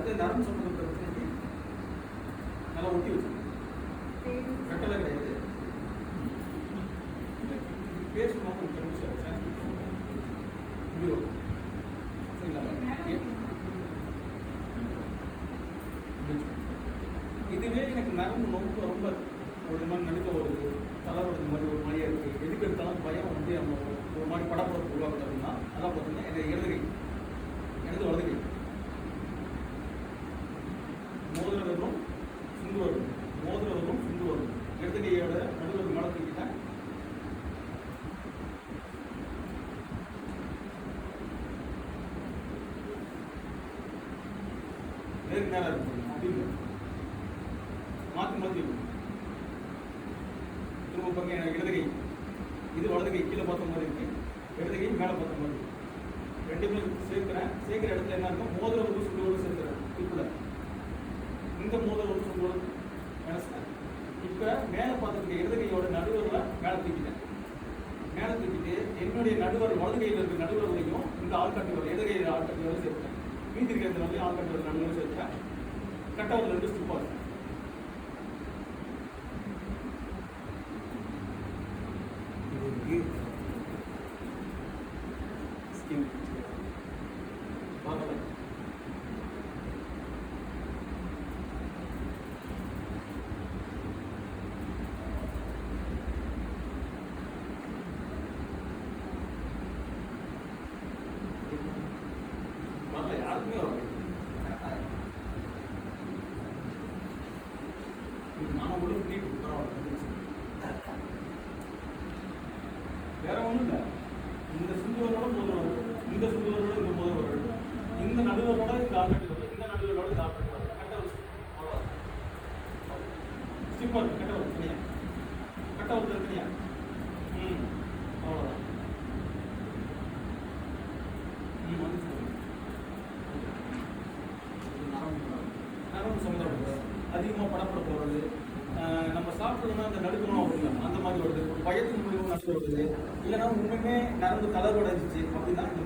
அடுத்து நரம்பு சம்பந்தப்பட்ட பிரச்சனைக்கு நல்லா ஒட்டி வச்சு கட்டளை கிடையாது. பேசணும் கொஞ்சம் இதுவே எனக்கு நரம்பு ரொம்ப ரொம்ப ஒரு மாதிரி நடுக்க வருது, தலைவரது மாதிரி ஒரு மாதிரியா இருக்குது, எதுக்கு எடுத்தாலும் பயம் வந்து நம்ம ஒரு மாதிரி படப்படப்பு உருவாக்குது அப்படின்னா அதான் பார்த்தீங்கன்னா எனக்கு இடது வலது கை மோதிரவரும் சுண்டு வரும், மோதிரவரும் சுண்டு வரும், இடது கையோட நடுவர் மேலே தூக்கிட்டேன். நேருக்கு நேரம் இருக்கும் அப்படின்னு மாற்றி மாற்றி திரும்ப பாருங்க. எனக்கு இடது கை இது வலது கை கீழே பார்த்த மாதிரி இருக்கு, இடது கை மேலே பார்த்த மாதிரி இருக்கு. ரெண்டுமே சேர்க்கிறேன். சேர்க்கிற இடத்துல என்ன இருக்கும், மோதிரம் சுண்டோடு சேர்க்கிறேன். இப்போ இந்த மோதிரம் சுண்டோடு நினைச்சேன். இப்போ மேலே பார்த்துருக்க இடது கையோட நடுவரில் மேலே தூக்கிட்டேன். மேலே தூக்கிட்டு என்னுடைய நடுவர் வலது கையில் இருக்கிற நடுவர்களையும் இந்த ஆள்காட்டி வர இடது கையில் ஆள்காட்டி வரை சேர்த்தேன். மீதி இருக்கிற வந்து ஆள்காட்டி வர நடுவர் சேர்த்தேன். கட்டவரில் ரெண்டு ஸ்டிப்பாக இருக்கும். யாருக்குமே வரும். நான் கூட வேற ஒன்றும் இல்லை. இந்த சுண்டுவரோட முதல் வரும், இந்த சுண்டுவரோட இந்த முதல் வரும், இந்த நடுவரோட இந்த ஆல்கட்டி வரும், இந்த நடுவரோட இந்த ஆல்கட்டி வரும். கட்ட ஒரு ஸ்டிப்பர் கட்ட ஒரு தனியா, கட்ட ஒரு தனியா. அவ்வளோதான். நரம்பு சம்மந்தப்பட்டது அதிகமாக படப்பட போகிறது, நம்ம சாப்பிட்றதுனா அந்த நடுக்கணும் அப்படின்னா அந்த மாதிரி வருது, ஒரு பயத்தின் மூலியமாக நடுக்க வருது, இல்லைன்னா உண்மையுமே நரம்பு தளர்வடைஞ்சிச்சு அப்படின்னா இந்த